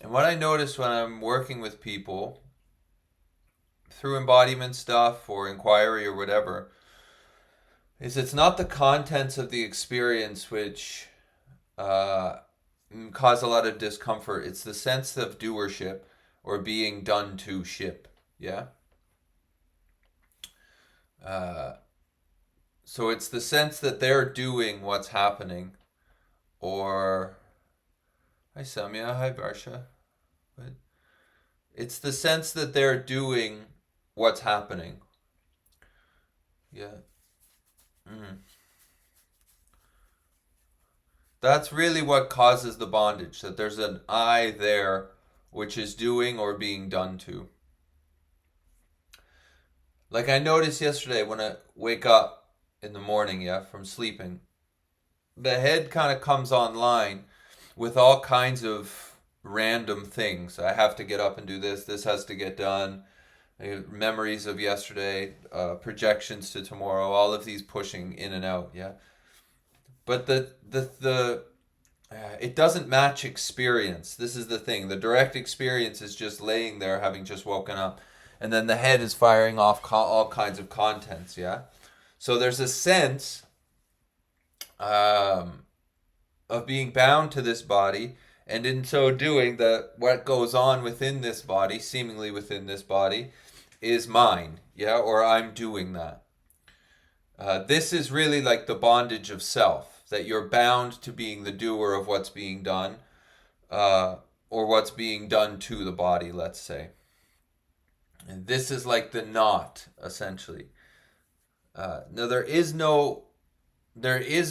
And what I notice when I'm working with people through embodiment stuff or inquiry or whatever is it's not the contents of the experience which uh, cause a lot of discomfort. It's the sense of doership or being done to ship. Yeah. Uh, so it's the sense that they're doing what's happening, or hi Samya, hi Barsha. But it's the sense that they're doing what's happening. Yeah. Mm. That's really what causes the bondage, that there's an I there which is doing or being done to. Like I noticed yesterday when I wake up in the morning, yeah, from sleeping, the head kind of comes online with all kinds of random things. I have to get up and do this. This has to get done. Memories of yesterday, projections to tomorrow. All of these pushing in and out. Yeah, but the it doesn't match experience. This is the thing. The direct experience is just laying there, having just woken up, and then the head is firing off all kinds of contents. Yeah, so there's a sense um, of being bound to this body, and in so doing, the what goes on within this body, seemingly within this body, is mine. Yeah, or I'm doing that. This is really like the bondage of self, that you're bound to being the doer of what's being done, uh, or what's being done to the body, let's say. And this is like the knot, essentially. No, there is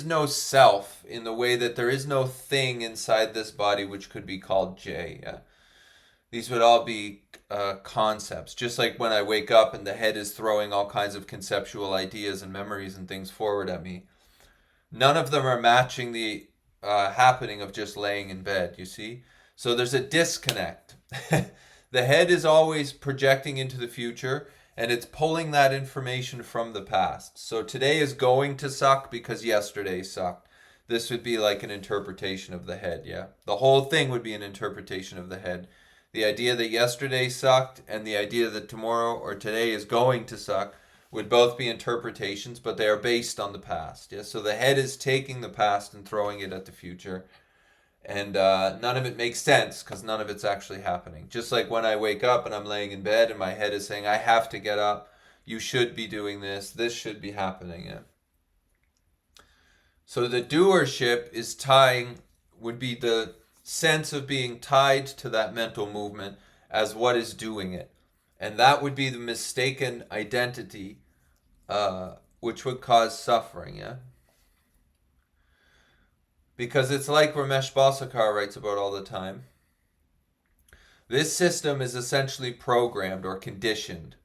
no self in the way that there is no thing inside this body which could be called J. Yeah? These would all be concepts. Just like when I wake up and the head is throwing all kinds of conceptual ideas and memories and things forward at me, none of them are matching the happening of just laying in bed, you see? So there's a disconnect. The head is always projecting into the future and it's pulling that information from the past. So today is going to suck because yesterday sucked. This would be like an interpretation of the head, yeah? The whole thing would be an interpretation of the head. The idea that yesterday sucked and the idea that tomorrow or today is going to suck would both be interpretations, but they are based on the past. Yeah, so the head is taking the past and throwing it at the future, and none of it makes sense because none of it's actually happening. Just like when I wake up and I'm laying in bed and my head is saying, "I have to get up. You should be doing this. This should be happening." Yeah. So the doership is tying would be the sense of being tied to that mental movement as what is doing it, and that would be the mistaken identity which would cause suffering, yeah? Because it's like Ramesh Balsakar writes about all the time. This system is essentially programmed or conditioned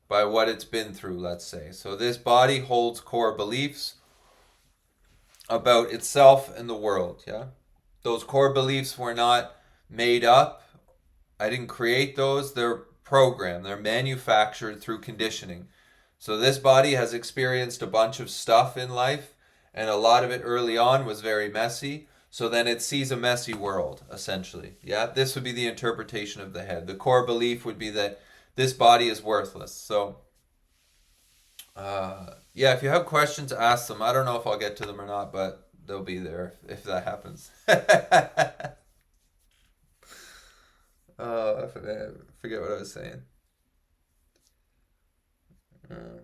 by what it's been through, let's say. So this body holds core beliefs about itself and the world, yeah? Those core beliefs were not made up. I didn't create those. They're programmed, they're manufactured through conditioning. So this body has experienced a bunch of stuff in life, and a lot of it early on was very messy. So then it sees a messy world, essentially. Yeah, this would be the interpretation of the head. The core belief would be that this body is worthless. So, yeah, if you have questions, ask them. I don't know if I'll get to them or not, but they'll be there if that happens. Oh, I forget what I was saying. Uh,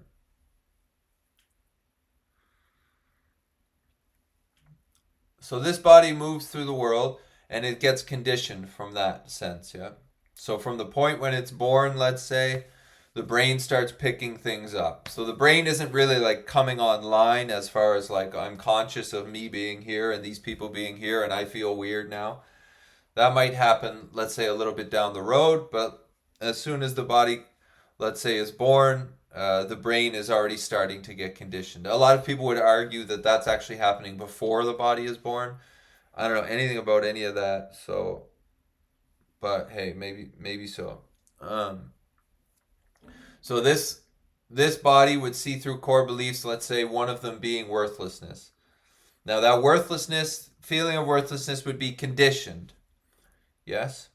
So this body moves through the world and it gets conditioned from that sense, yeah? So from the point when it's born, let's say, the brain starts picking things up. So the brain isn't really like coming online as far as like I'm conscious of me being here and these people being here and I feel weird now. That might happen, let's say, a little bit down the road, but as soon as the body, let's say, is born, the brain is already starting to get conditioned. A lot of people would argue that that's actually happening before the body is born. I don't know anything about any of that, so but hey, maybe so. Um, so this body would see through core beliefs. Let's say one of them being worthlessness. Now that worthlessness, feeling of worthlessness, would be conditioned. Yes.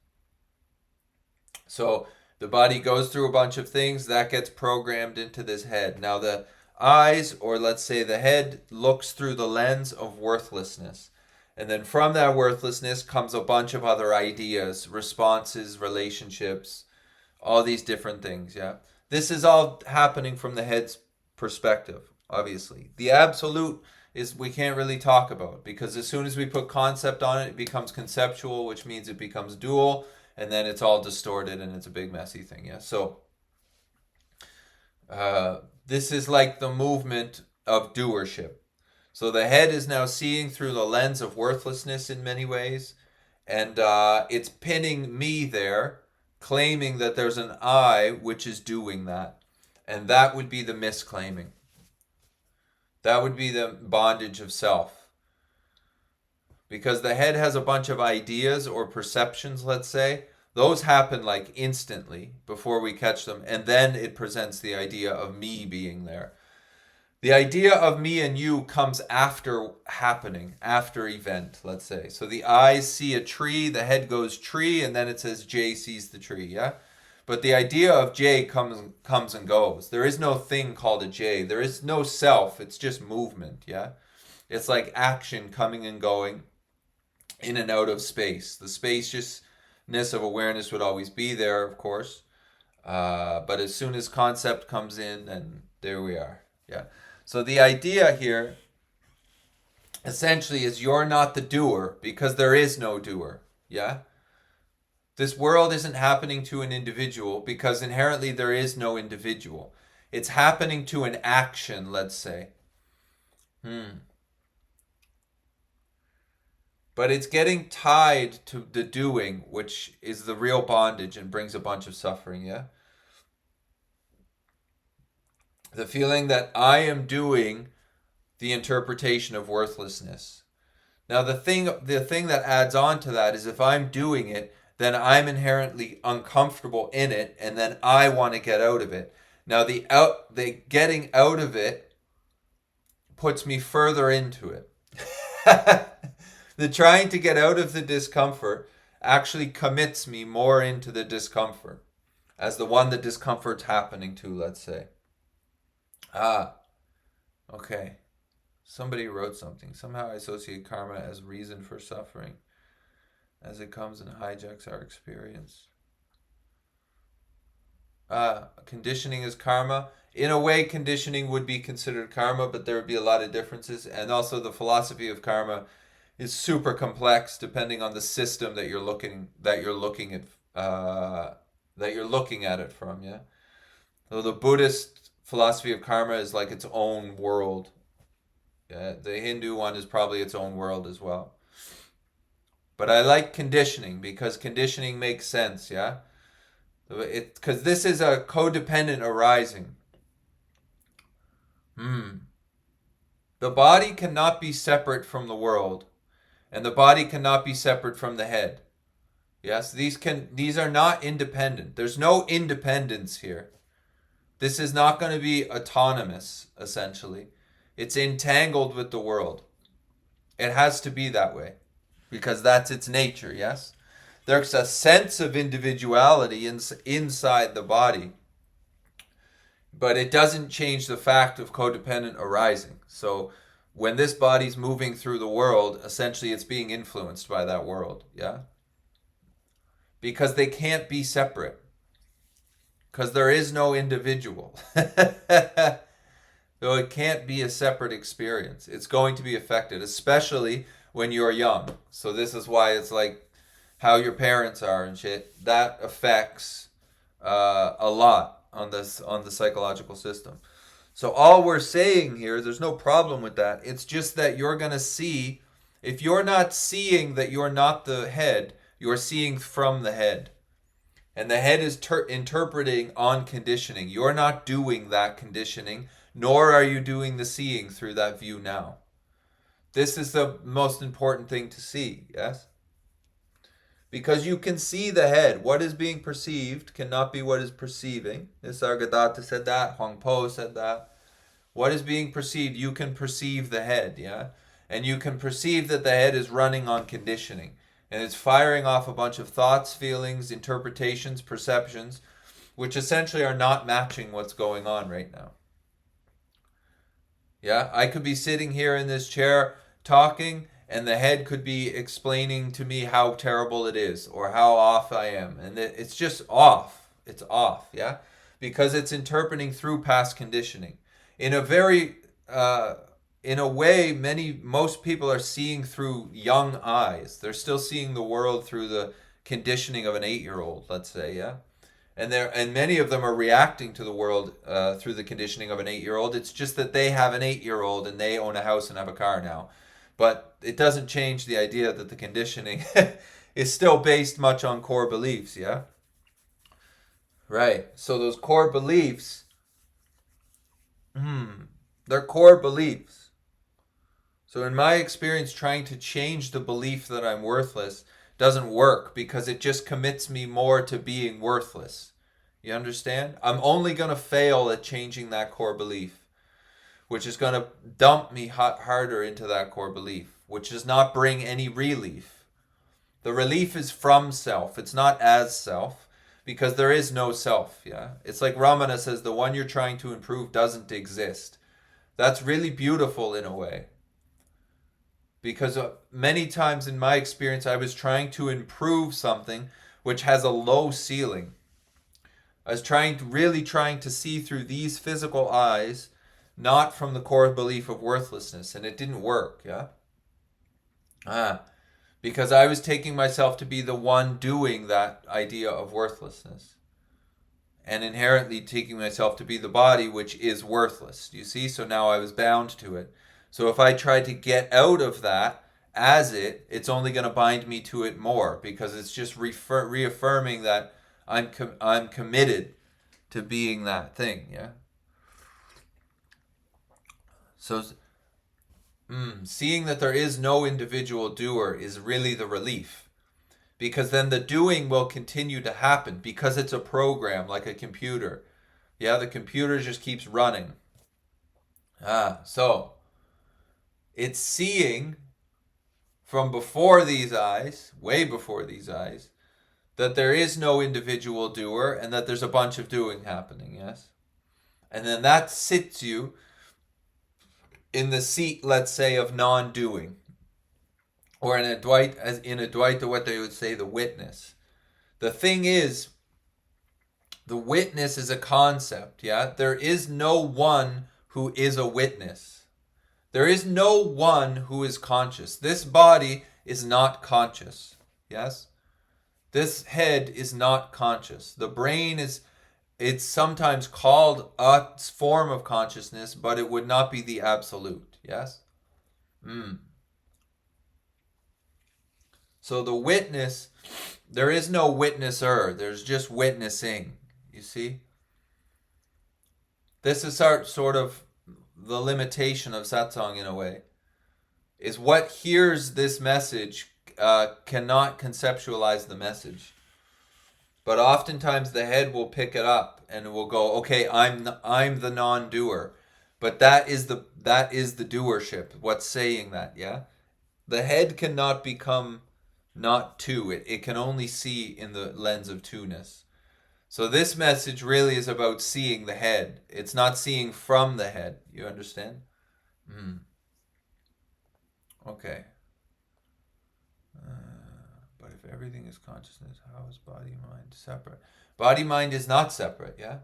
So the body goes through a bunch of things that gets programmed into this head. Now the eyes, or let's say the head, looks through the lens of worthlessness. And then from that worthlessness comes a bunch of other ideas, responses, relationships, all these different things, yeah? This is all happening from the head's perspective, obviously. The absolute is we can't really talk about, because as soon as we put concept on it, it becomes conceptual, which means it becomes dual, and then it's all distorted and it's a big messy thing, yeah? So this is like the movement of doership. So the head is now seeing through the lens of worthlessness in many ways, and it's pinning me there, claiming that there's an I which is doing that. And that would be the misclaiming. That would be the bondage of self. Because the head has a bunch of ideas or perceptions, let's say. Those happen like instantly before we catch them, and then it presents the idea of me being there. The idea of me and you comes after happening, after event, let's say. So the eyes see a tree, the head goes tree, and then it says Jay sees the tree, yeah? But the idea of Jay comes and goes. There is no thing called a Jay. There is no self. It's just movement, yeah? It's like action coming and going in and out of space. The spaciousness of awareness would always be there, of course. But as soon as concept comes in, then there we are, yeah? So the idea here essentially is you're not the doer because there is no doer. Yeah? This world isn't happening to an individual because inherently there is no individual. It's happening to an action, let's say. But it's getting tied to the doing, which is the real bondage and brings a bunch of suffering, yeah? The feeling that I am doing the interpretation of worthlessness. Now the thing that adds on to that is if I'm doing it, then I'm inherently uncomfortable in it, and then I want to get out of it. Now the getting out of it puts me further into it. The trying to get out of the discomfort actually commits me more into the discomfort as the one the discomfort's happening to, let's say. Ah, okay. Somebody wrote something. Somehow I associate karma as reason for suffering, as it comes and hijacks our experience. Conditioning is karma. In a way, conditioning would be considered karma, but there would be a lot of differences. And also, the philosophy of karma is super complex, depending on the system that you're looking at it from. Yeah. So the Buddhist philosophy of karma is like its own world. Yeah, the Hindu one is probably its own world as well. But I like conditioning because conditioning makes sense, yeah? Because this is a codependent arising. The body cannot be separate from the world, and the body cannot be separate from the head. Yes, these are not independent. There's no independence here. This is not going to be autonomous, essentially. It's entangled with the world. It has to be that way because that's its nature, yes? There's a sense of individuality inside the body, but it doesn't change the fact of codependent arising. So when this body's moving through the world, essentially it's being influenced by that world, yeah? Because they can't be separate. Because there is no individual. So it can't be a separate experience. It's going to be affected, especially when you're young. So this is why it's like how your parents are and shit. That affects a lot on the psychological system. So all we're saying here, there's no problem with that. It's just that you're gonna see, if you're not seeing that you're not the head, you're seeing from the head. And the head is interpreting on conditioning. You're not doing that conditioning, nor are you doing the seeing through that view now. This is the most important thing to see, yes? Because you can see the head. What is being perceived cannot be what is perceiving. Nisargadatta said that. Huang Po said that. What is being perceived, you can perceive the head, yeah? And you can perceive that the head is running on conditioning. And it's firing off a bunch of thoughts, feelings, interpretations, perceptions, which essentially are not matching what's going on right now. Yeah, I could be sitting here in this chair talking, and the head could be explaining to me how terrible it is or how off I am. And it's just off. It's off, yeah? Because it's interpreting through past conditioning. In a very, in a way, most people are seeing through young eyes. They're still seeing the world through the conditioning of an 8-year-old, let's say, yeah? And many of them are reacting to the world through the conditioning of an 8-year-old. It's just that they have an 8-year-old and they own a house and have a car now. But it doesn't change the idea that the conditioning is still based much on core beliefs, yeah? Right. So those core beliefs, they're core beliefs. So in my experience, trying to change the belief that I'm worthless doesn't work because it just commits me more to being worthless. You understand? I'm only going to fail at changing that core belief, which is going to dump me harder into that core belief, which does not bring any relief. The relief is from self. It's not as self because there is no self, yeah? It's like Ramana says, the one you're trying to improve doesn't exist. That's really beautiful in a way. Because many times in my experience, I was trying to improve something which has a low ceiling. I was really trying to see through these physical eyes, not from the core belief of worthlessness, and it didn't work, yeah? Because I was taking myself to be the one doing that idea of worthlessness. And inherently taking myself to be the body, which is worthless. You see? So now I was bound to it. So if I try to get out of that as it's only going to bind me to it more because it's just reaffirming that I'm committed to being that thing, yeah? So seeing that there is no individual doer is really the relief. Because then the doing will continue to happen because it's a program like a computer. Yeah, the computer just keeps running. So it's seeing from before these eyes, way before these eyes, that there is no individual doer and that there's a bunch of doing happening, yes? And then that sits you in the seat, let's say, of non-doing. Or in Advaita, what they would say, the witness. The thing is, the witness is a concept, yeah? There is no one who is a witness. There is no one who is conscious. This body is not conscious. Yes? This head is not conscious. The brain it's sometimes called a form of consciousness, but it would not be the absolute. Yes? So the witness, there is no witnesser. There's just witnessing. You see? This is sort of the limitation of satsang in a way, is what hears this message cannot conceptualize the message. But oftentimes the head will pick it up and will go, okay, I'm the non-doer. But that is the doership. What's saying that, yeah? The head cannot become not two. It can only see in the lens of two-ness. So this message really is about seeing the head. It's not seeing from the head. You understand? Okay. But if everything is consciousness, how is body, mind separate? Body, mind is not separate, yeah?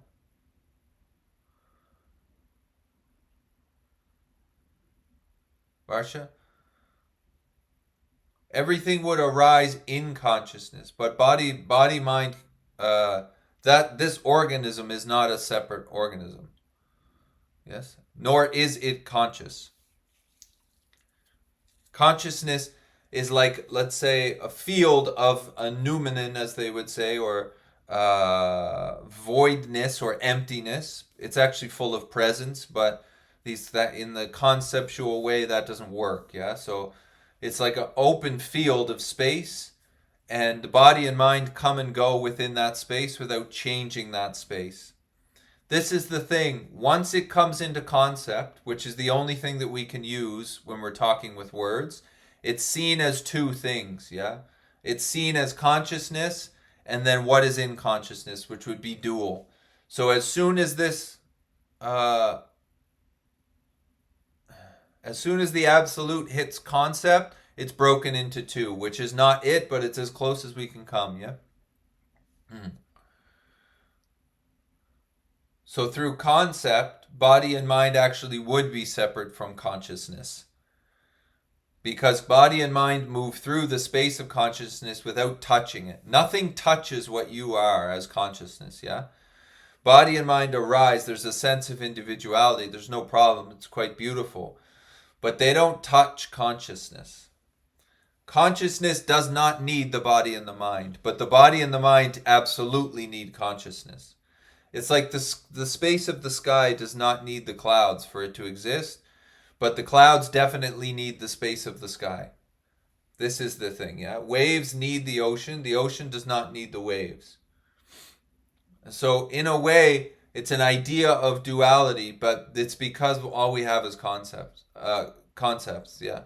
Varsha? Everything would arise in consciousness, but body, mind, that this organism is not a separate organism. Yes? Nor is it conscious. Consciousness is like, let's say, a field of a noumenon, as they would say, or voidness or emptiness. It's actually full of presence, but that in the conceptual way that doesn't work. Yeah, so it's like an open field of space, and the body and mind come and go within that space without changing that space. This is the thing. Once it comes into concept, which is the only thing that we can use when we're talking with words, it's seen as two things, yeah? It's seen as consciousness and then what is in consciousness, which would be dual. So uh, as soon as the absolute hits concept, it's broken into two, which is not it, but it's as close as we can come, yeah? Mm. So through concept, body and mind actually would be separate from consciousness. Because body and mind move through the space of consciousness without touching it. Nothing touches what you are as consciousness, yeah? Body and mind arise. There's a sense of individuality. There's no problem. It's quite beautiful. But they don't touch consciousness. Consciousness does not need the body and the mind, but the body and the mind absolutely need consciousness. It's like the space of the sky does not need the clouds for it to exist, but the clouds definitely need the space of the sky. This is the thing, yeah? Waves need the ocean does not need the waves. So in a way, it's an idea of duality, but it's because all we have is concepts. Concepts, yeah,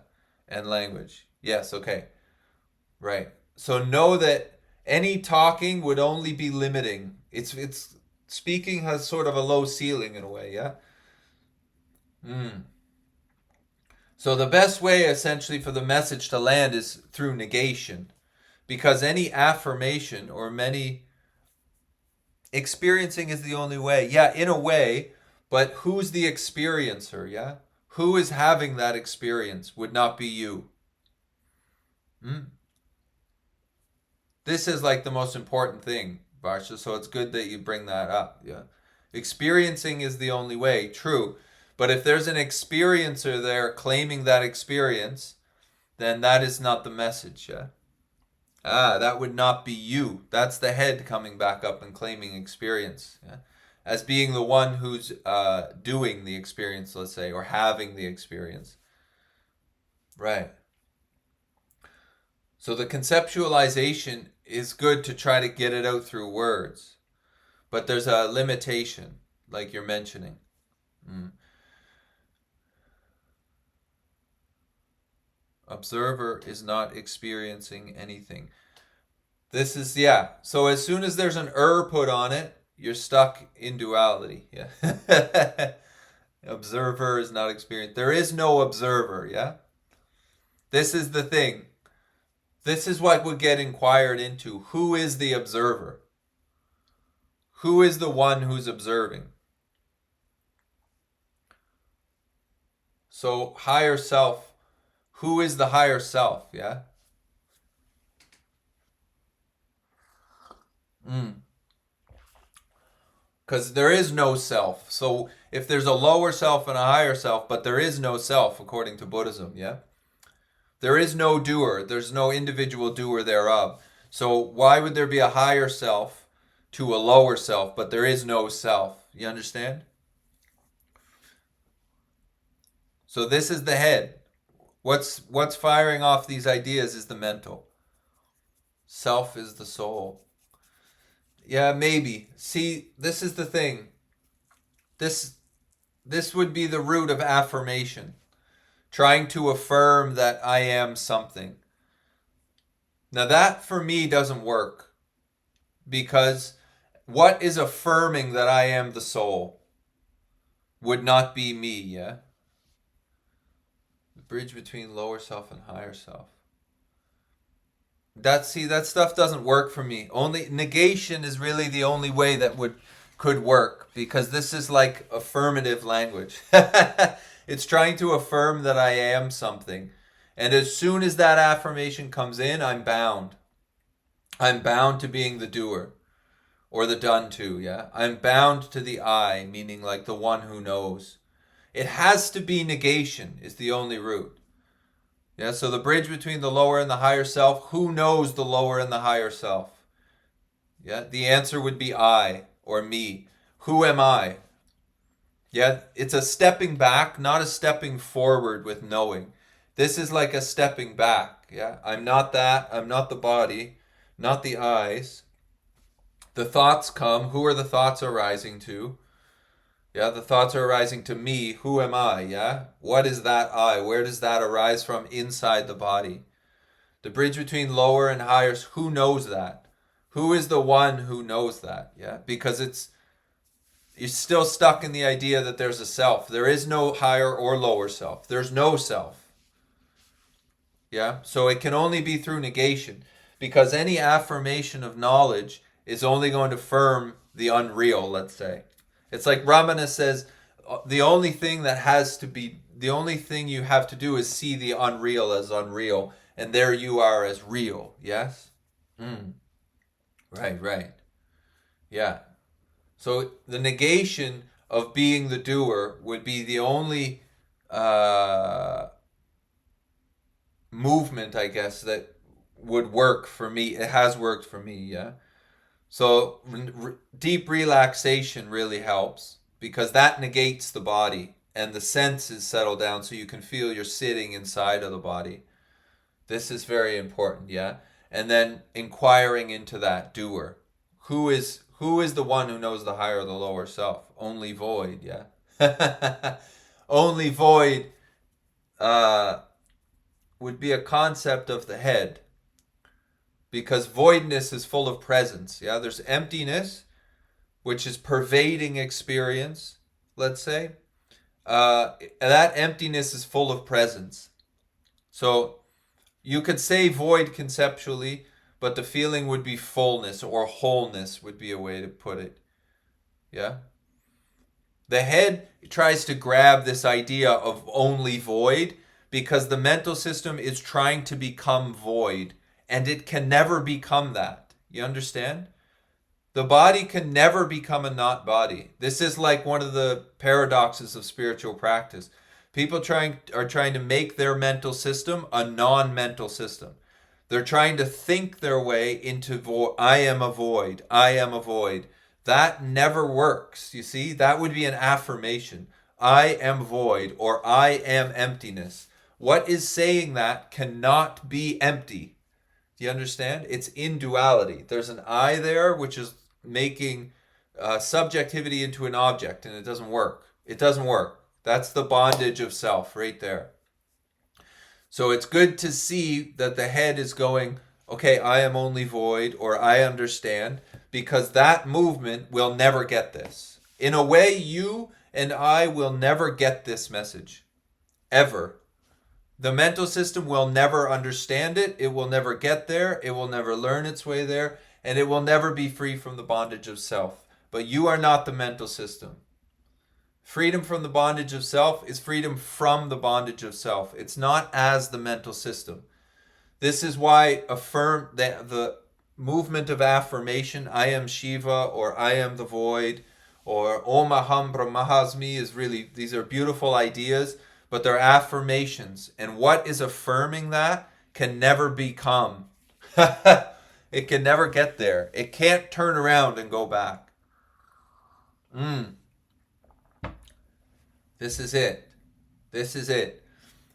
and language. Yes, okay. Right. So know that any talking would only be limiting. It's speaking has sort of a low ceiling in a way, yeah? Mm. So the best way essentially for the message to land is through negation. Because any affirmation or many experiencing is the only way. Yeah, in a way, but who's the experiencer, yeah? Who is having that experience would not be you. Mm. This is like the most important thing, Varsha, so it's good that you bring that up, yeah? Experiencing is the only way, true. But if there's an experiencer there claiming that experience, then that is not the message, yeah? Ah, that would not be you. That's the head coming back up and claiming experience, yeah? As being the one who's doing the experience, let's say, or having the experience. Right. So the conceptualization is good to try to get it out through words, but there's a limitation, like you're mentioning. Mm. Observer is not experiencing anything. This is, yeah. So as soon as there's an put on it, you're stuck in duality. Yeah. Observer is not experienced. There is no observer. Yeah. This is the thing. This is what would get inquired into. Who is the observer? Who is the one who's observing? So higher self. Who is the higher self? Yeah. Mm. Because there is no self. So if there's a lower self and a higher self, but there is no self according to Buddhism, yeah? There is no doer. There's no individual doer thereof. So why would there be a higher self to a lower self, but there is no self? You understand? So this is the head. What's firing off these ideas is the mental. Self is the soul. Yeah, maybe. See, this is the thing. This this would be the root of affirmation. Trying to affirm that I am something. Now that for me doesn't work because what is affirming that I am the soul would not be me, yeah? The bridge between lower self and higher self. That stuff doesn't work for me. Only negation is really the only way that could work because this is like affirmative language. It's trying to affirm that I am something. And as soon as that affirmation comes in, I'm bound. I'm bound to being the doer or the done to, yeah? I'm bound to the I, meaning like the one who knows. It has to be negation is the only route. Yeah, so the bridge between the lower and the higher self, who knows the lower and the higher self? Yeah, the answer would be I or me. Who am I? Yeah, it's a stepping back, not a stepping forward with knowing. This is like a stepping back. Yeah, I'm not that. I'm not the body, not the eyes. The thoughts come. Who are the thoughts arising to? Yeah, the thoughts are arising to me. Who am I? Yeah, what is that I? Where does that arise from inside the body? The bridge between lower and higher, who knows that? Who is the one who knows that? Yeah, because you're still stuck in the idea that there's a self. There is no higher or lower self. There's no self. Yeah, so it can only be through negation, because any affirmation of knowledge is only going to affirm the unreal, let's say. It's like Ramana says, the only thing you have to do is see the unreal as unreal, and there you are as real. Yes? Right. Yeah. So the negation of being the doer would be the only movement, I guess, that would work for me. It has worked for me, yeah. So deep relaxation really helps, because that negates the body and the senses settle down, so you can feel you're sitting inside of the body. This is very important, yeah. And then inquiring into that doer. Who is the one who knows the higher or the lower self? Only void, yeah. Only void would be a concept of the head, because voidness is full of presence. Yeah, there's emptiness, which is pervading experience, let's say. That emptiness is full of presence. So you could say void conceptually, but the feeling would be fullness, or wholeness would be a way to put it. Yeah. The head tries to grab this idea of only void, because the mental system is trying to become void, and it can never become that. You understand? The body can never become a not body. This is like one of the paradoxes of spiritual practice. People are trying to make their mental system a non-mental system. They're trying to think their way into void. I am a void. I am a void. That never works. You see, that would be an affirmation. I am void, or I am emptiness. What is saying that cannot be empty? Do you understand? It's in duality. There's an I there, which is making subjectivity into an object, and it doesn't work. It doesn't work. That's the bondage of self right there. So it's good to see that the head is going, okay, I am only void, or I understand, because that movement will never get this. In a way, you and I will never get this message. Ever. The mental system will never understand it. It will never get there. It will never learn its way there. And it will never be free from the bondage of self. But you are not the mental system. Freedom from the bondage of self is freedom from the bondage of self. It's not as the mental system. This is why the movement of affirmation, I am Shiva, or I am the void, or Om Aham Brahmasmi, is really, these are beautiful ideas, but they're affirmations. And what is affirming that can never become. It can never get there. It can't turn around and go back. This is it. This is it.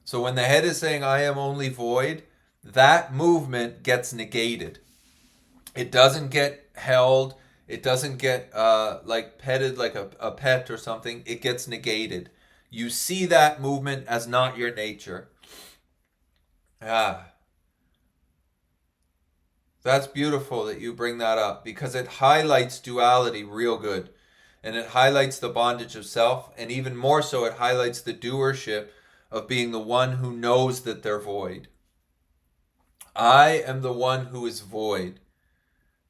So when the head is saying, I am only void, that movement gets negated. It doesn't get held. It doesn't get like petted like a pet or something. It gets negated. You see that movement as not your nature. That's beautiful that you bring that up, because it highlights duality real good. And it highlights the bondage of self, and even more so, it highlights the doership of being the one who knows that they're void. I am the one who is void.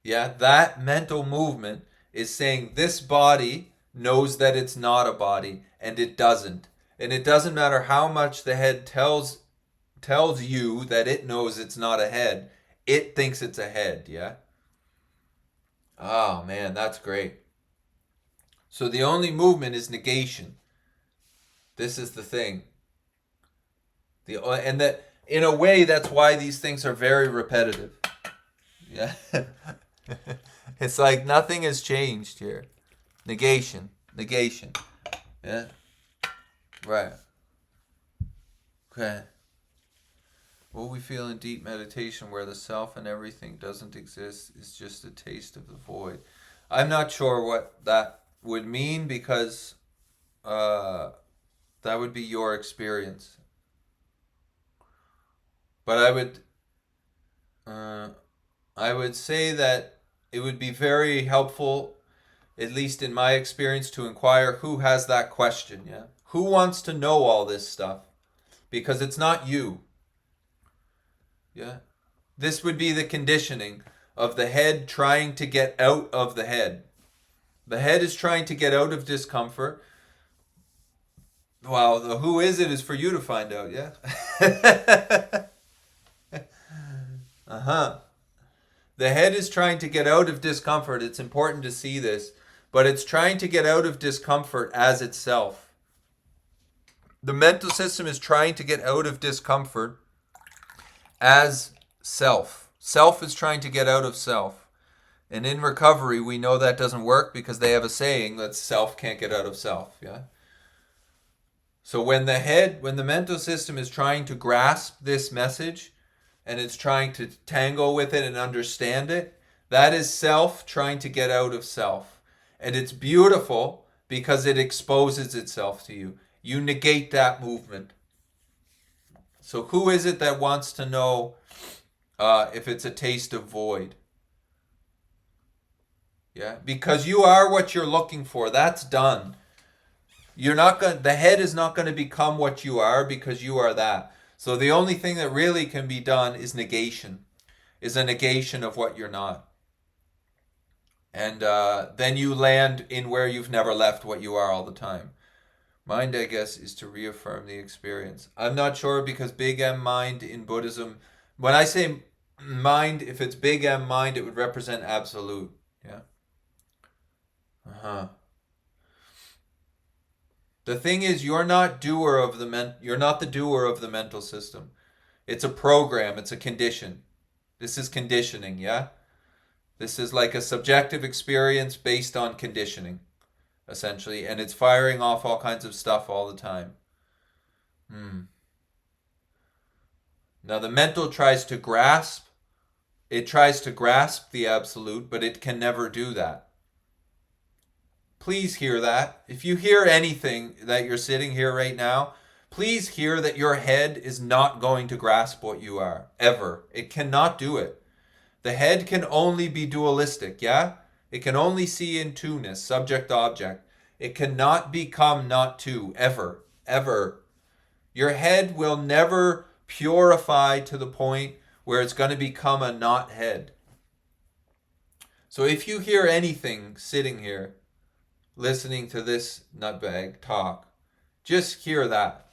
Yeah, that mental movement is saying this body knows that it's not a body, and it doesn't. And it doesn't matter how much the head tells you that it knows it's not a head. It thinks it's a head, yeah? Oh man, that's great. So the only movement is negation. This is the thing. And that, in a way, that's why these things are very repetitive. Yeah. It's like nothing has changed here. Negation. Yeah. Right. Okay. What we feel in deep meditation, where the self and everything doesn't exist, is just a taste of the void. I'm not sure what that would mean, because that would be your experience. But Uh, I would say that it would be very helpful, at least in my experience, to inquire who has that question. Yeah, who wants to know all this stuff? Because it's not you. Yeah, this would be the conditioning of the head trying to get out of the head. The head is trying to get out of discomfort. Well, the who is for you to find out. Yeah. Uh huh. The head is trying to get out of discomfort. It's important to see this, but it's trying to get out of discomfort as itself. The mental system is trying to get out of discomfort as self. Self is trying to get out of self. And in recovery, we know that doesn't work because they have a saying that self can't get out of self. Yeah. So when the mental system is trying to grasp this message and it's trying to tangle with it and understand it, that is self trying to get out of self. And it's beautiful because it exposes itself to you. You negate that movement. So who is it that wants to know if it's a taste of void? Yeah, because you are what you're looking for. That's done. You're not going. The head is not going to become what you are because you are that. So the only thing that really can be done is negation. Is a negation of what you're not. And then you land in where you've never left what you are all the time. Mind, I guess, is to reaffirm the experience. I'm not sure because big M mind in Buddhism, when I say mind, if it's big M mind, it would represent absolute. Yeah. Uh huh. The thing is, you're not the doer of the mental system. It's a program. It's a condition. This is conditioning. Yeah. This is like a subjective experience based on conditioning, essentially, and it's firing off all kinds of stuff all the time. Hmm. Now the mental tries to grasp. It tries to grasp the absolute, but it can never do that. Please hear that. If you hear anything that you're sitting here right now, please hear that your head is not going to grasp what you are, ever. It cannot do it. The head can only be dualistic, yeah? It can only see in two-ness, subject object. It cannot become not two, ever, ever. Your head will never purify to the point where it's going to become a not head. So if you hear anything sitting here, listening to this nutbag talk, just hear that.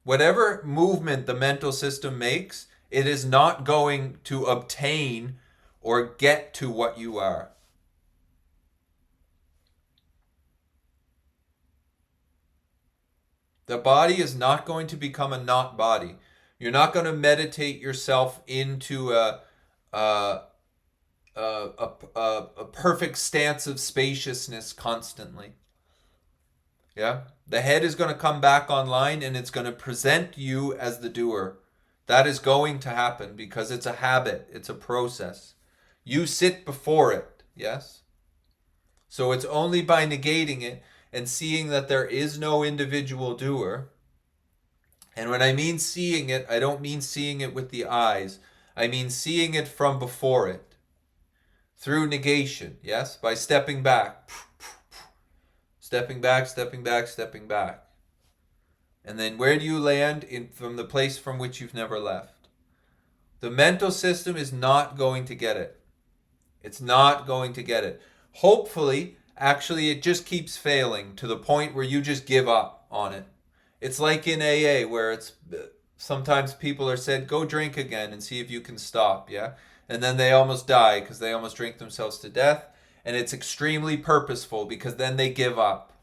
Whatever movement the mental system makes, it is not going to obtain or get to what you are. The body is not going to become a not body. You're not going to meditate yourself into a, a perfect stance of spaciousness constantly. Yeah? The head is going to come back online and it's going to present you as the doer. That is going to happen because it's a habit, it's a process. You sit before it, yes? So it's only by negating it and seeing that there is no individual doer. And when I mean seeing it, I don't mean seeing it with the eyes. I mean seeing it from before it. Through negation, yes? By stepping back. Stepping back, stepping back, stepping back. And then where do you land? From the place from which you've never left. The mental system is not going to get it. It's not going to get it. Hopefully, actually, it just keeps failing to the point where you just give up on it. It's like in AA where it's sometimes people are said, go drink again and see if you can stop, yeah? And then they almost die because they almost drink themselves to death. And it's extremely purposeful because then they give up.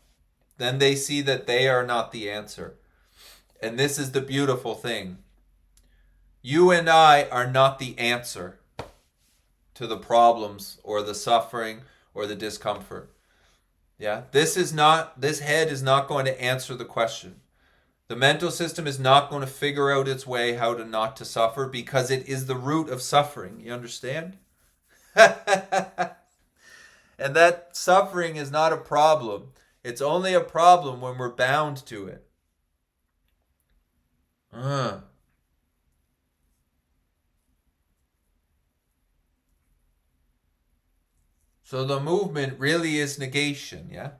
Then they see that they are not the answer. And this is the beautiful thing. You and I are not the answer to the problems or the suffering or the discomfort. Yeah, this head is not going to answer the question. The mental system is not going to figure out its way how to not to suffer because it is the root of suffering. You understand? And that suffering is not a problem. It's only a problem when we're bound to it. So the movement really is negation, yeah?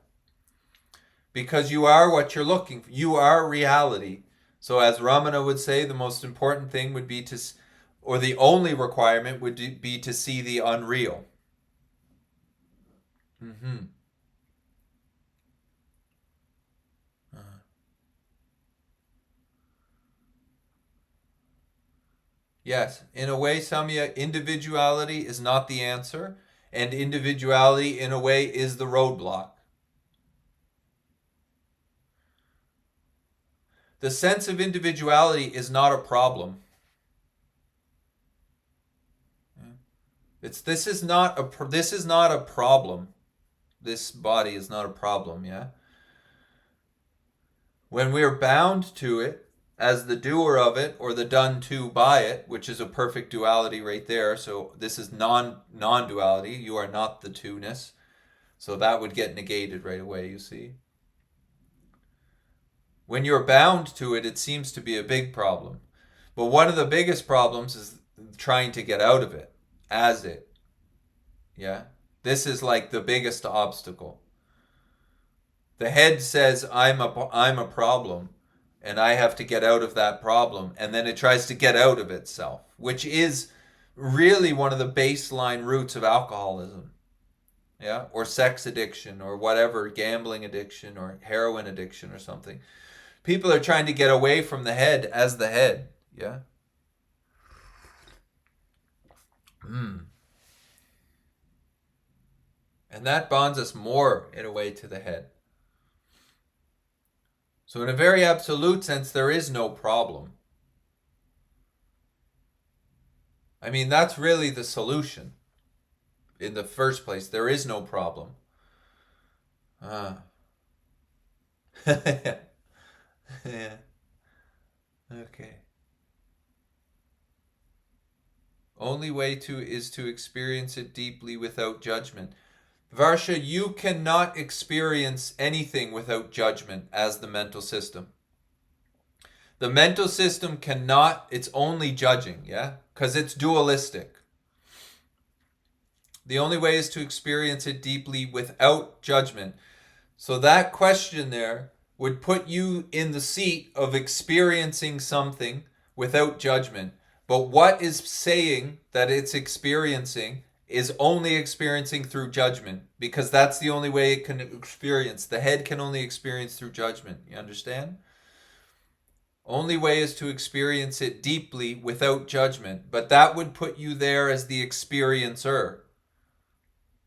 Because you are what you're looking for. You are reality. So as Ramana would say, the most important thing would be to, or the only requirement would be to see the unreal. Mm-hmm. Yes, in a way, Samya, individuality is not the answer, and individuality, in a way, is the roadblock. The sense of individuality is not a problem. This is not a problem. This body is not a problem, yeah? When we're bound to it as the doer of it or the done to by it, which is a perfect duality right there. So this is non-duality. You are not the two-ness. So that would get negated right away, you see. When you're bound to it, it seems to be a big problem. But one of the biggest problems is trying to get out of it as it. Yeah? This is like the biggest obstacle. The head says, I'm a problem, and I have to get out of that problem. And then it tries to get out of itself, which is really one of the baseline roots of alcoholism. Yeah? Or sex addiction, or whatever, gambling addiction, or heroin addiction, or something. People are trying to get away from the head as the head. Yeah? Mm. And that bonds us more, in a way, to the head. So, in a very absolute sense, there is no problem. I mean, that's really the solution. In the first place, there is no problem. Ah. Yeah. Okay. Only way to is to experience it deeply without judgment. Varsha, you cannot experience anything without judgment as the mental system. The mental system cannot, it's only judging, yeah? Because it's dualistic. The only way is to experience it deeply without judgment. So that question there would put you in the seat of experiencing something without judgment. But what is saying that it's experiencing is only experiencing through judgment, because that's the only way it can experience. The head can only experience through judgment. You understand? Only way is to experience it deeply without judgment. But that would put you there as the experiencer.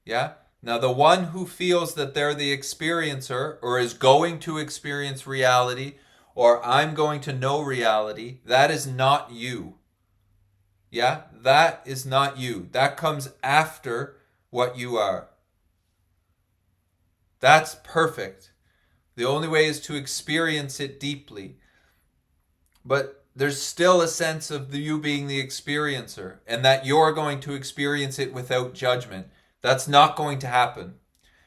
Yeah? Now, the one who feels that they're the experiencer or is going to experience reality or I'm going to know reality, that is not you. Yeah? That is not you. That comes after what you are. That's perfect. The only way is to experience it deeply. But there's still a sense of you being the experiencer and that you're going to experience it without judgment. That's not going to happen.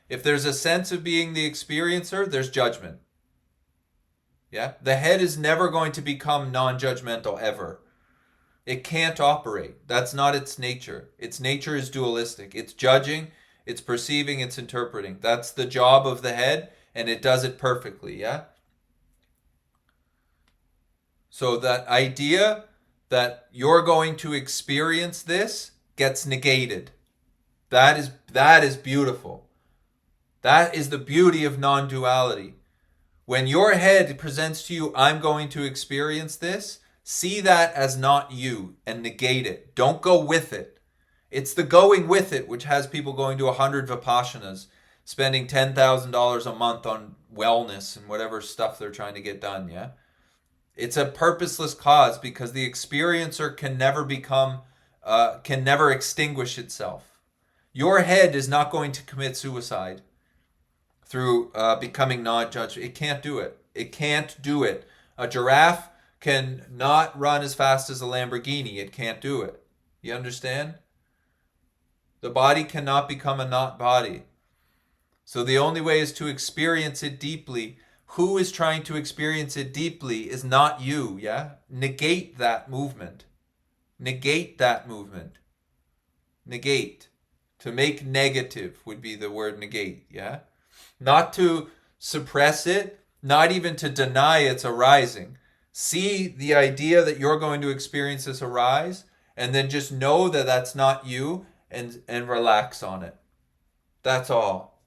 If there's a sense of being the experiencer, there's judgment. Yeah? The head is never going to become non-judgmental ever. It can't operate. That's not its nature. Its nature is dualistic. It's judging, it's perceiving, it's interpreting. That's the job of the head, and it does it perfectly, yeah? So that idea that you're going to experience this gets negated. That is beautiful. That is the beauty of non-duality. When your head presents to you, I'm going to experience this, see that as not you and negate it. Don't go with it. It's the going with it which has people going to 100 Vipassanas, spending $10,000 a month on wellness and whatever stuff they're trying to get done, yeah? It's a purposeless cause because the experiencer can never extinguish itself. Your head is not going to commit suicide through becoming non-judged. It can't do it. It can't do it. A giraffe can not run as fast as a Lamborghini. It can't do it. You understand? The body cannot become a not body. So the only way is to experience it deeply. Who is trying to experience it deeply is not you, yeah? Negate that movement. Negate that movement. Negate. To make negative would be the word negate, yeah? Not to suppress it, not even to deny its arising. See the idea that you're going to experience this arise, and then just know that that's not you, and relax on it. That's all.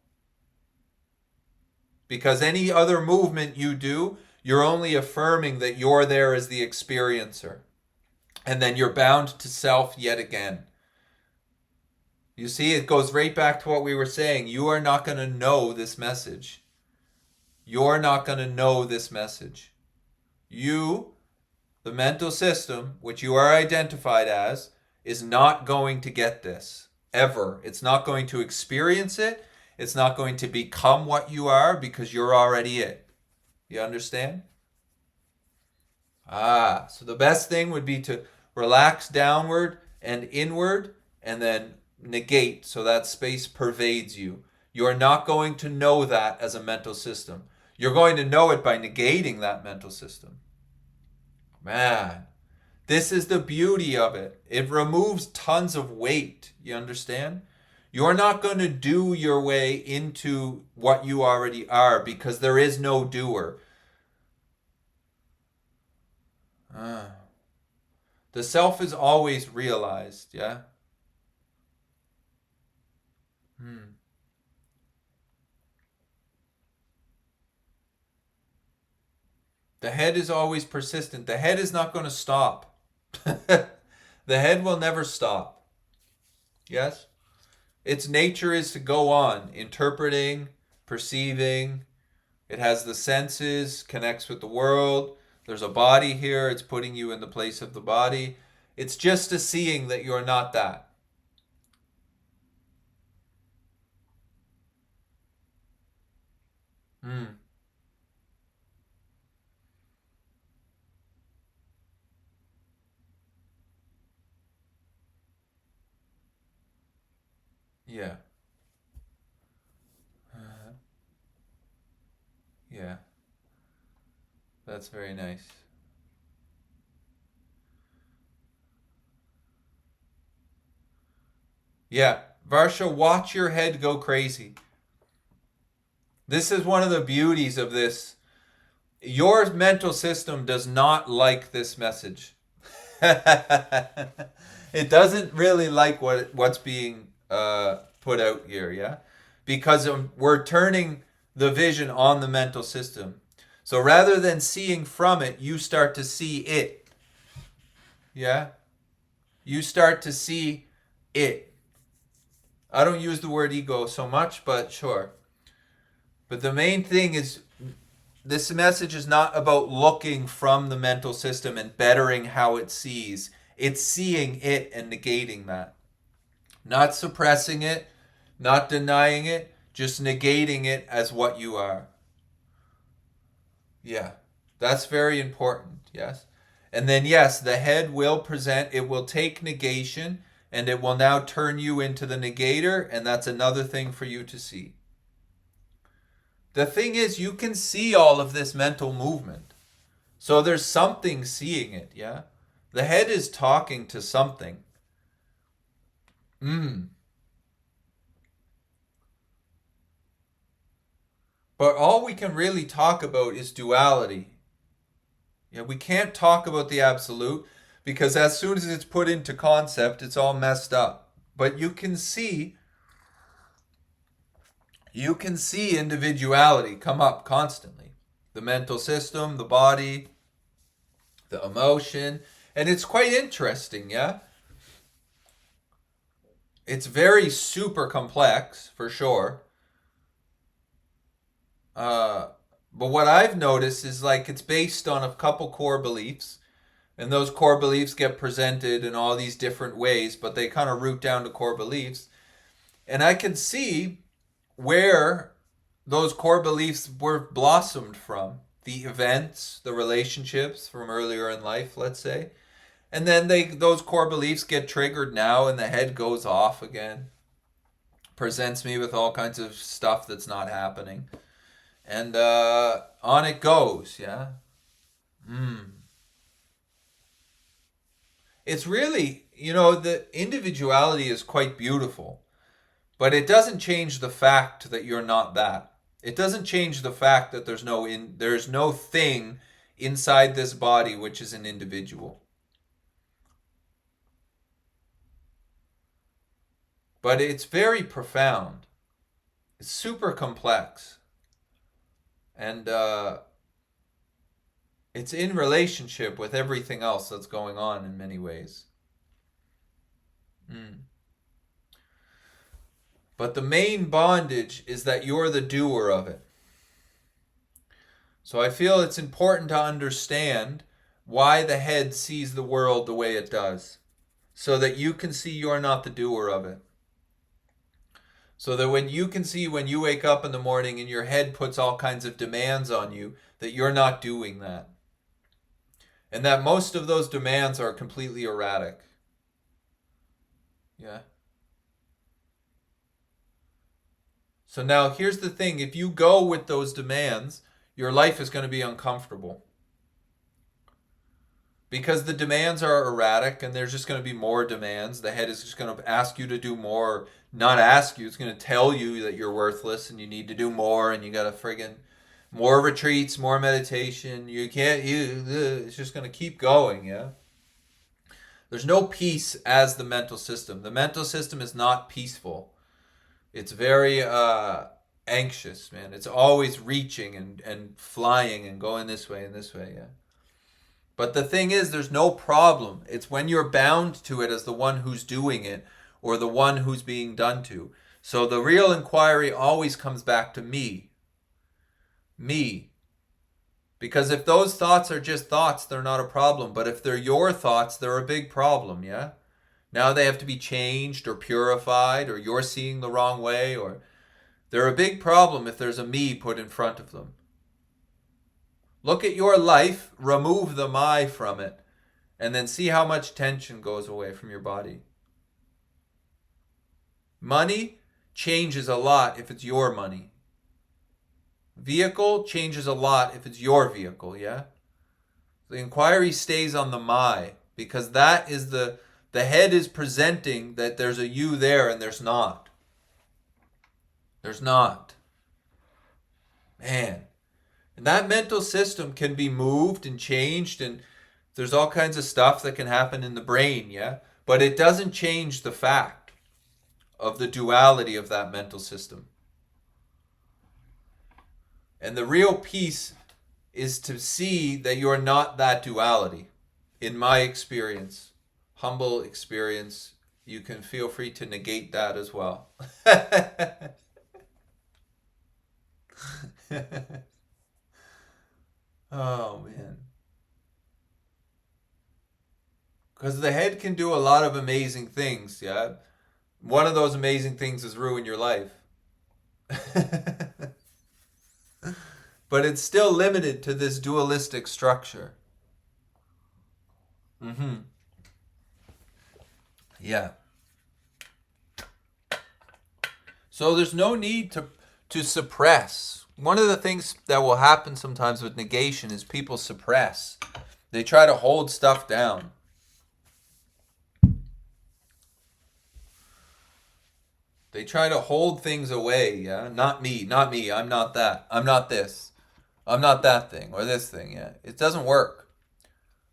Because any other movement you do, you're only affirming that you're there as the experiencer. And then you're bound to self yet again. You see, it goes right back to what we were saying. You are not going to know this message. You're not going to know this message. You, the mental system, which you are identified as, is not going to get this. Ever. It's not going to experience it. It's not going to become what you are because you're already it. You understand? So the best thing would be to relax downward and inward and then negate so that space pervades you. You are not going to know that as a mental system. You're going to know it by negating that mental system. Man, this is the beauty of it. It removes tons of weight. You understand? You're not going to do your way into what you already are because there is no doer. The self is always realized, yeah? The head is always persistent. The head is not going to stop. The head will never stop. Yes? Its nature is to go on, interpreting, perceiving. It has the senses, connects with the world. There's a body here. It's putting you in the place of the body. It's just a seeing that you're not that. Hmm. Yeah. Yeah. That's very nice. Yeah. Varsha, watch your head go crazy. This is one of the beauties of this. Your mental system does not like this message. It doesn't really like what's being put out here, yeah? Because we're turning the vision on the mental system. So rather than seeing from it, you start to see it. Yeah? You start to see it. I don't use the word ego so much, but sure. But the main thing is this message is not about looking from the mental system and bettering how it sees. It's seeing it and negating that. Not suppressing it, not denying it, just negating it as what you are. Yeah, that's very important. Yes. And then, yes, the head will present, it will take negation and it will now turn you into the negator. And that's another thing for you to see. The thing is, you can see all of this mental movement. So there's something seeing it, yeah? The head is talking to something. But all we can really talk about is duality. Yeah, we can't talk about the absolute because as soon as it's put into concept, it's all messed up. But you can see individuality come up constantly. The mental system, the body, the emotion, and it's quite interesting, yeah? It's very super complex, for sure. Uh, but what I've noticed is like it's based on a couple core beliefs, and those core beliefs get presented in all these different ways, but they kind of root down to core beliefs. And I can see where those core beliefs were blossomed from the events, the relationships from earlier in life, let's say. And then those core beliefs get triggered now and the head goes off again. Presents me with all kinds of stuff that's not happening. And on it goes, yeah. It's really, the individuality is quite beautiful. But it doesn't change the fact that you're not that. It doesn't change the fact that there's no thing inside this body which is an individual. But it's very profound. It's super complex. And it's in relationship with everything else that's going on in many ways. But the main bondage is that you're the doer of it. So I feel it's important to understand why the head sees the world the way it does, so that you can see you're not the doer of it. So that when you can see when you wake up in the morning and your head puts all kinds of demands on you, that you're not doing that. And that most of those demands are completely erratic. Yeah. So now here's the thing. If you go with those demands, your life is going to be uncomfortable. Because the demands are erratic and there's just going to be more demands. The head is just going to ask you to do more. Not ask you. It's going to tell you that you're worthless and you need to do more and you got to friggin' more retreats, more meditation. You can't, it's just going to keep going, yeah? There's no peace as the mental system. The mental system is not peaceful. It's very anxious, man. It's always reaching and flying and going this way and this way, yeah? But the thing is, there's no problem. It's when you're bound to it as the one who's doing it or the one who's being done to. So the real inquiry always comes back to me. Me. Because if those thoughts are just thoughts, they're not a problem. But if they're your thoughts, they're a big problem, yeah? Now they have to be changed or purified, or you're seeing the wrong way, or they're a big problem if there's a me put in front of them. Look at your life, remove the my from it, and then see how much tension goes away from your body. Money changes a lot if it's your money. Vehicle changes a lot if it's your vehicle, yeah? The inquiry stays on the my, because that is the head is presenting that there's a you there and there's not. There's not. Man. And that mental system can be moved and changed, and there's all kinds of stuff that can happen in the brain, yeah? But it doesn't change the fact of the duality of that mental system. And the real peace is to see that you're not that duality. In my experience, humble experience, you can feel free to negate that as well. Oh, man. Because the head can do a lot of amazing things, yeah? One of those amazing things is ruin your life. But it's still limited to this dualistic structure. Yeah. So there's no need to suppress. One of the things that will happen sometimes with negation is people suppress. They try to hold stuff down. They try to hold things away, yeah? Not me, I'm not that. I'm not this. I'm not that thing or this thing, yeah? It doesn't work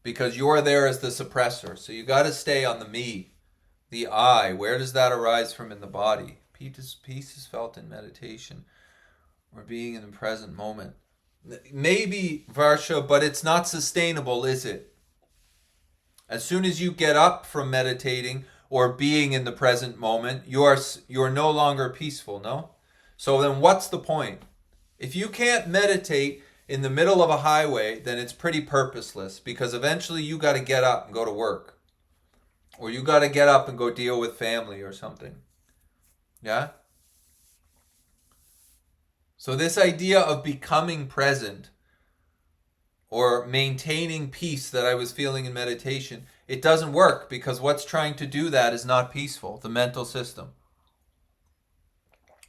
because you're there as the suppressor. So you got to stay on the me, the I. Where does that arise from in the body? Peace is felt in meditation or being in the present moment. Maybe, Varsha, but it's not sustainable, is it? As soon as you get up from meditating or being in the present moment, you're no longer peaceful, no? So then what's the point? If you can't meditate in the middle of a highway, then it's pretty purposeless because eventually you got to get up and go to work. Or you got to get up and go deal with family or something. Yeah? So this idea of becoming present or maintaining peace that I was feeling in meditation, it doesn't work because what's trying to do that is not peaceful, the mental system.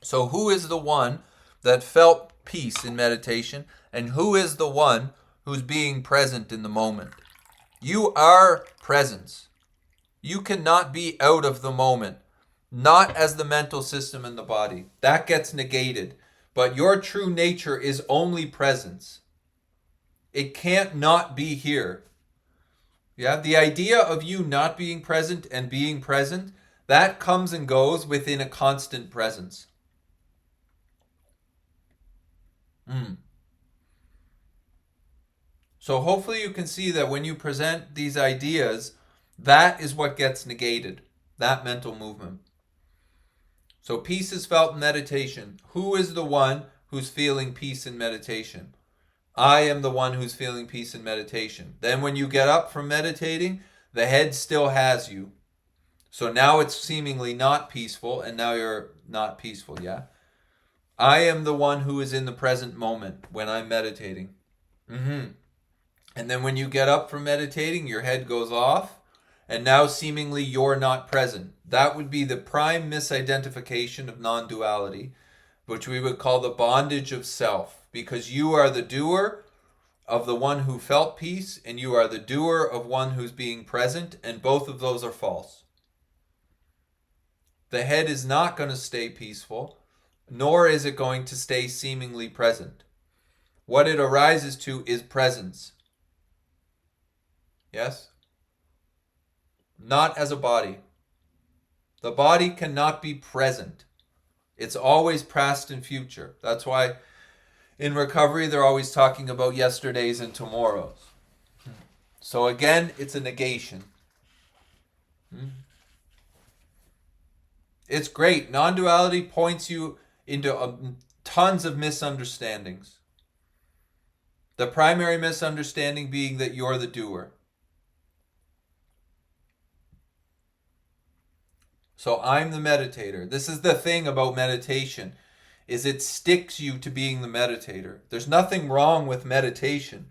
So who is the one that felt peace in meditation, and who is the one who's being present in the moment? You are presence. You cannot be out of the moment. not as the mental system in the body. That gets negated. But your true nature is only presence. It can't not be here. Yeah, the idea of you not being present and being present, that comes and goes within a constant presence. So hopefully you can see that when you present these ideas, that is what gets negated, that mental movement. So peace is felt in meditation. Who is the one who's feeling peace in meditation? I am the one who's feeling peace in meditation. Then when you get up from meditating, the head still has you. So now it's seemingly not peaceful, and now you're not peaceful, yeah? I am the one who is in the present moment when I'm meditating. And then when you get up from meditating, your head goes off, and now seemingly you're not present. That would be the prime misidentification of non-duality, which we would call the bondage of self, because you are the doer of the one who felt peace, and you are the doer of one who's being present, and both of those are false. The head is not going to stay peaceful, nor is it going to stay seemingly present. What it arises to is presence. Yes? Not as a body. The body cannot be present. It's always past and future. That's why in recovery they're always talking about yesterdays and tomorrows. So again, it's a negation. It's great. Non-duality points you into tons of misunderstandings. The primary misunderstanding being that you're the doer. So I'm the meditator. This is the thing about meditation, is it sticks you to being the meditator. There's nothing wrong with meditation.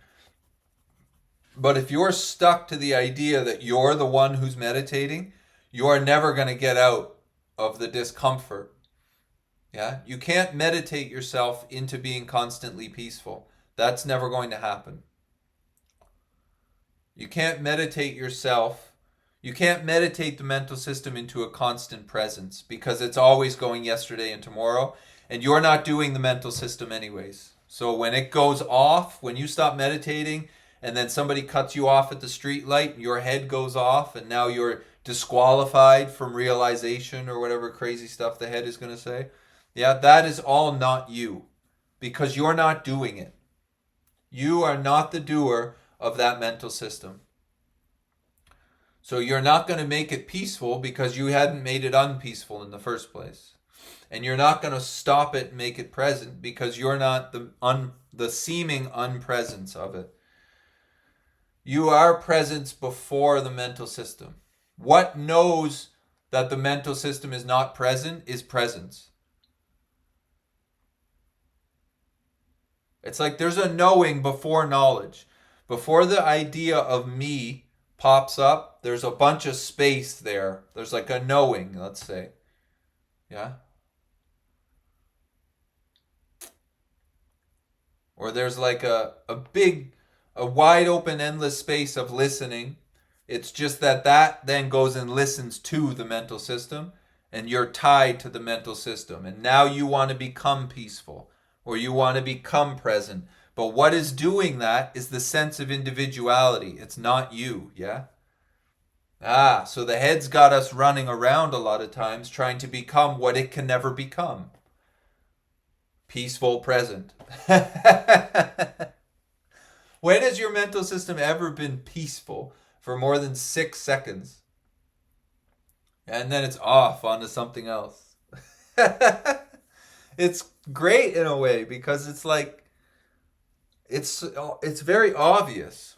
But if you're stuck to the idea that you're the one who's meditating, you are never going to get out of the discomfort. Yeah? You can't meditate yourself into being constantly peaceful. That's never going to happen. You can't meditate yourself. You can't meditate the mental system into a constant presence because it's always going yesterday and tomorrow, and you're not doing the mental system anyways. So when it goes off, when you stop meditating and then somebody cuts you off at the street light, your head goes off and now you're disqualified from realization or whatever crazy stuff the head is going to say. Yeah, that is all not you because you're not doing it. You are not the doer of that mental system. So you're not going to make it peaceful because you hadn't made it unpeaceful in the first place. And you're not going to stop it and make it present because you're not the seeming unpresence of it. You are presence before the mental system. What knows that the mental system is not present is presence. It's like there's a knowing before knowledge. Before the idea of me pops up, there's a bunch of space there. There's like a knowing, let's say. Yeah? Or there's like a wide open, endless space of listening. It's just that then goes and listens to the mental system, and you're tied to the mental system. And now you want to become peaceful, or you want to become present. But what is doing that is the sense of individuality. It's not you, yeah? So the head's got us running around a lot of times trying to become what it can never become. Peaceful present. When has your mental system ever been peaceful for more than 6 seconds? And then it's off onto something else. It's great in a way because it's like, it's very obvious.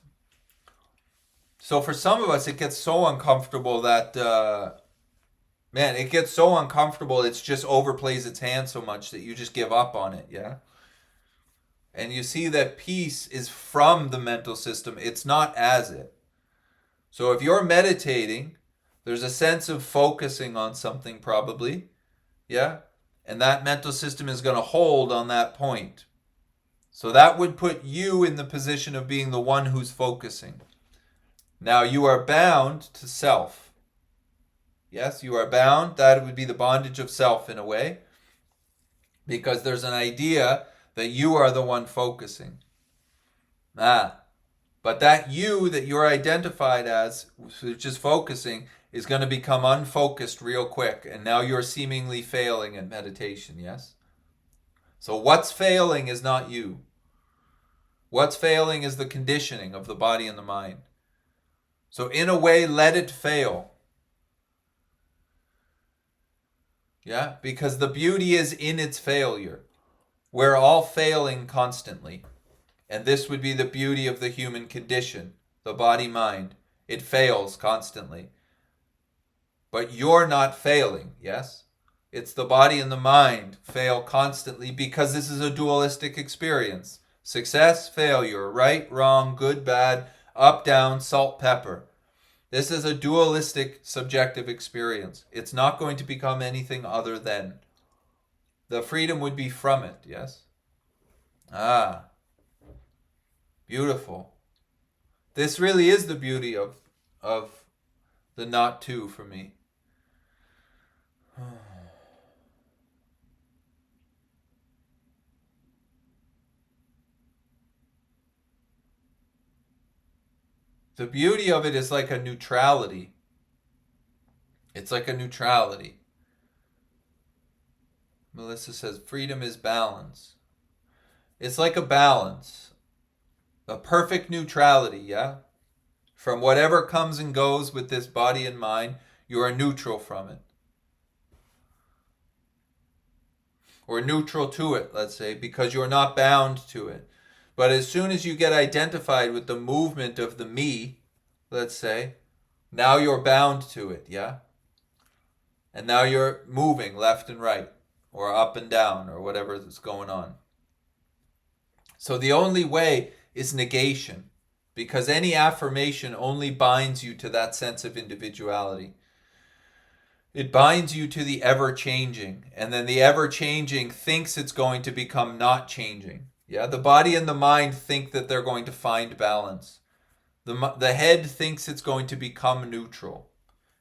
So for some of us, it gets so uncomfortable that, it gets so uncomfortable, it just overplays its hand so much that you just give up on it, yeah? And you see that peace is from the mental system. It's not as it. So if you're meditating, there's a sense of focusing on something probably, yeah? And that mental system is going to hold on that point. So that would put you in the position of being the one who's focusing. Now you are bound to self. Yes, you are bound. That would be the bondage of self in a way, because there's an idea that you are the one focusing. But that you that you're identified as, which is focusing, is going to become unfocused real quick. And now you're seemingly failing at meditation, yes? So what's failing is not you. What's failing is the conditioning of the body and the mind. So in a way, let it fail. Yeah? Because the beauty is in its failure. We're all failing constantly. And this would be the beauty of the human condition, the body-mind. It fails constantly. But you're not failing, yes? It's the body and the mind fail constantly because this is a dualistic experience. Success, failure, right, wrong, good, bad, up, down, salt, pepper. This is a dualistic subjective experience. It's not going to become anything other than. The freedom would be from it, yes? Beautiful. This really is the beauty of the not two for me. The beauty of it is like a neutrality. It's like a neutrality. Melissa says freedom is balance. It's like a balance. A perfect neutrality, yeah? From whatever comes and goes with this body and mind, you are neutral from it. Or neutral to it, let's say, because you're not bound to it. But as soon as you get identified with the movement of the me, let's say, now you're bound to it, yeah? And now you're moving left and right, or up and down, or whatever is going on. So the only way is negation, because any affirmation only binds you to that sense of individuality. It binds you to the ever-changing, and then the ever-changing thinks it's going to become not changing. Yeah, the body and the mind think that they're going to find balance. The head thinks it's going to become neutral,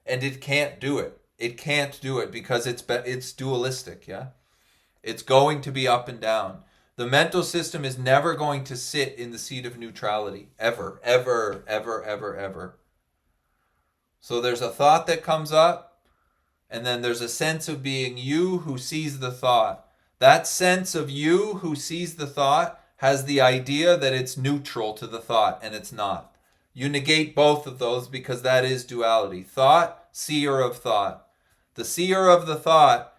and it can't do it. It can't do it because it's dualistic, yeah? It's going to be up and down. The mental system is never going to sit in the seat of neutrality, ever, ever, ever, ever, ever. So there's a thought that comes up, and then there's a sense of being you who sees the thought. That sense of you who sees the thought has the idea that it's neutral to the thought, and it's not. You negate both of those because that is duality. Thought, seer of thought. The seer of the thought,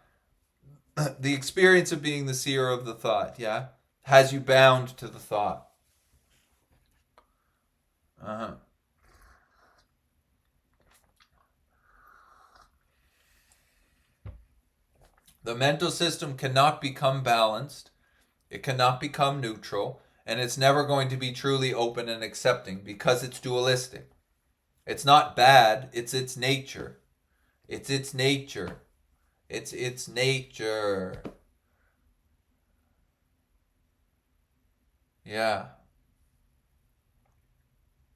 the experience of being the seer of the thought, yeah, has you bound to the thought. The mental system cannot become balanced. It cannot become neutral. And it's never going to be truly open and accepting because it's dualistic. It's not bad. It's its nature. It's its nature. It's its nature. Yeah.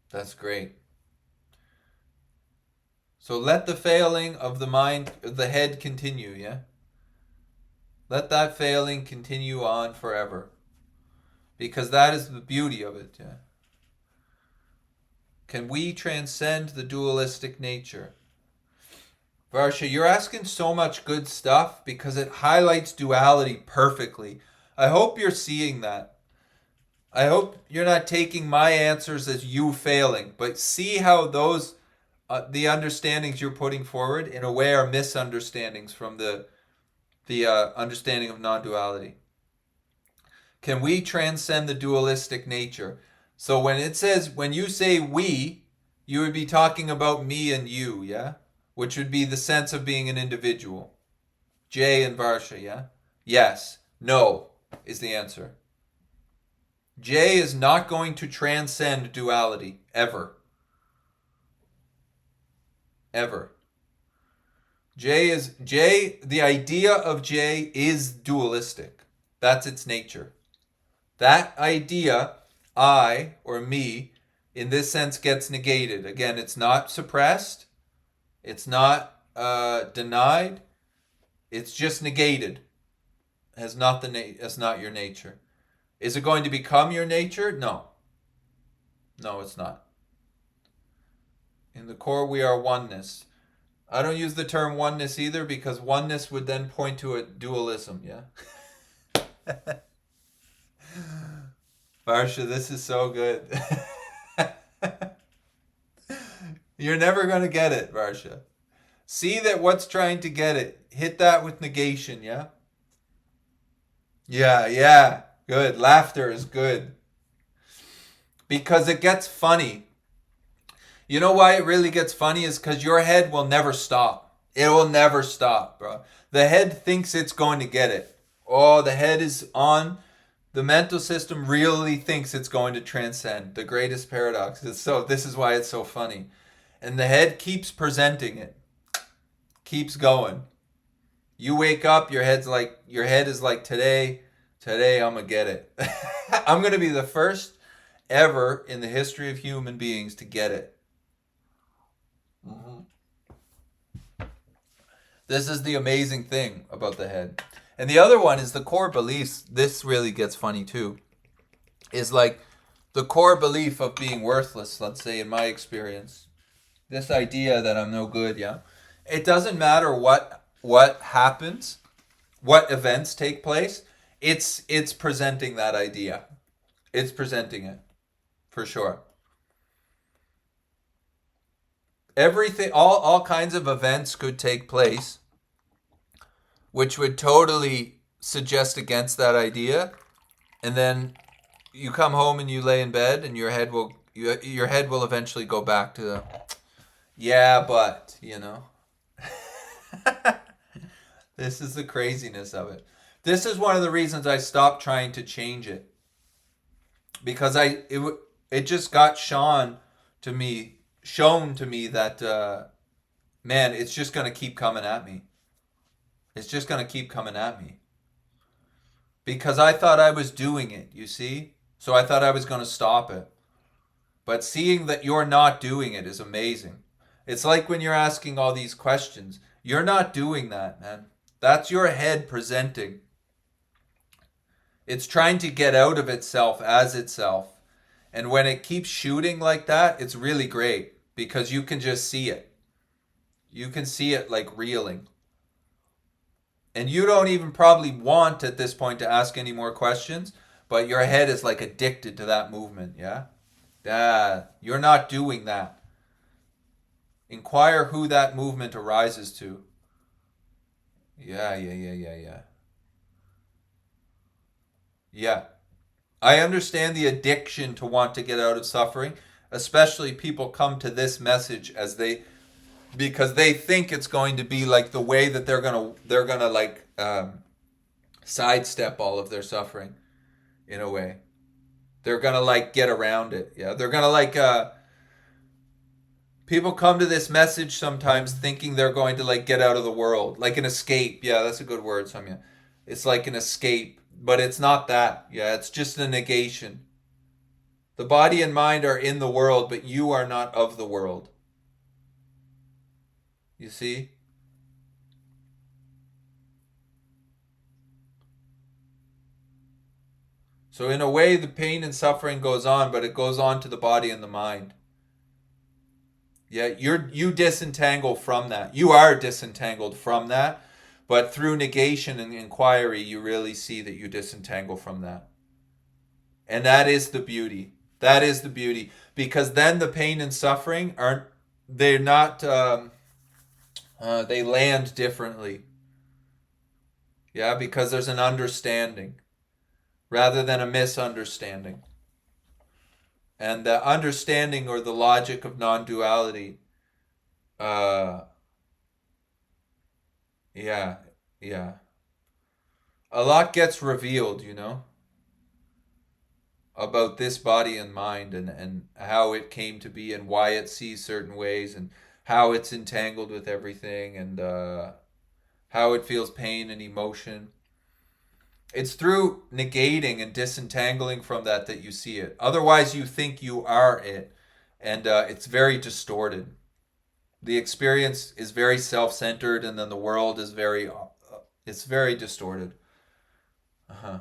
That's great. So let the failing of the mind, of the head continue, yeah? Let that failing continue on forever. Because that is the beauty of it, yeah? Can we transcend the dualistic nature? Varsha, you're asking so much good stuff because it highlights duality perfectly. I hope you're seeing that. I hope you're not taking my answers as you failing, but see how those the understandings you're putting forward in a way are misunderstandings from the understanding of non-duality. Can we transcend the dualistic nature? So when it says, when you say we, you would be talking about me and you, yeah? Which would be the sense of being an individual. Jay and Varsha, yeah? Yes. No is the answer. Jay is not going to transcend duality, ever. Ever. The idea of J is dualistic. That's its nature. That idea, I or me, in this sense gets negated. Again, it's not suppressed. It's not denied, it's just negated. Has not it's not your nature. Is it going to become your nature? No. No, it's not. In the core, we are oneness. I don't use the term oneness either because oneness would then point to a dualism, yeah? Varsha, this is so good. You're never going to get it, Varsha. See that what's trying to get it. Hit that with negation, yeah? Yeah, yeah. Good. Laughter is good. Because it gets funny. You know why it really gets funny is because your head will never stop. It will never stop, bro. The head thinks it's going to get it. Oh, the head is on. The mental system really thinks it's going to transcend. The greatest paradox. This is why it's so funny. And the head keeps presenting it. Keeps going. You wake up, your head is like today I'm gonna get it. I'm gonna be the first ever in the history of human beings to get it. Mm-hmm. This is the amazing thing about the head. And the other one is the core beliefs. This really gets funny too. Is like the core belief of being worthless, let's say in my experience. This idea that I'm no good, yeah. It doesn't matter what happens, what events take place. It's presenting that idea. It's presenting it. For sure. Everything, all kinds of events could take place which would totally suggest against that idea, and then you come home and you lay in bed and your head will eventually go back to the yeah, but this is the craziness of it. This is one of the reasons I stopped trying to change it, because it just got shown to me that man, it's just going to keep coming at me. It's just going to keep coming at me. Because I thought I was doing it, you see? So I thought I was going to stop it. But seeing that you're not doing it is amazing. It's like when you're asking all these questions. You're not doing that, man. That's your head presenting. It's trying to get out of itself as itself. And when it keeps shooting like that, it's really great because you can just see it. You can see it like reeling. And you don't even probably want at this point to ask any more questions, but your head is like addicted to that movement, yeah? You're not doing that. Inquire who that movement arises to. Yeah. Yeah. I understand the addiction to want to get out of suffering, especially people come to this message because they think it's going to be like the way that they're gonna like sidestep all of their suffering in a way. They're gonna like get around it. Yeah, they're gonna like people come to this message sometimes thinking they're going to like get out of the world, like an escape. Yeah, that's a good word, Samya. It's like an escape, but it's not that. Yeah, it's just a negation. The body and mind are in the world, but you are not of the world. You see? So in a way, the pain and suffering goes on, but it goes on to the body and the mind. Yeah, you disentangle from that. You are disentangled from that, but through negation and inquiry, you really see that you disentangle from that. And that is the beauty. That is the beauty. Because then the pain and suffering they're not, they land differently. Yeah, because there's an understanding rather than a misunderstanding. And the understanding or the logic of non-duality, uh, yeah, yeah. A lot gets revealed, about this body and mind and how it came to be and why it sees certain ways and how it's entangled with everything and how it feels pain and emotion. It's through negating and disentangling from that you see it. Otherwise, you think you are it, and it's very distorted. The experience is very self-centered, and then the world is very it's very distorted. Uh-huh.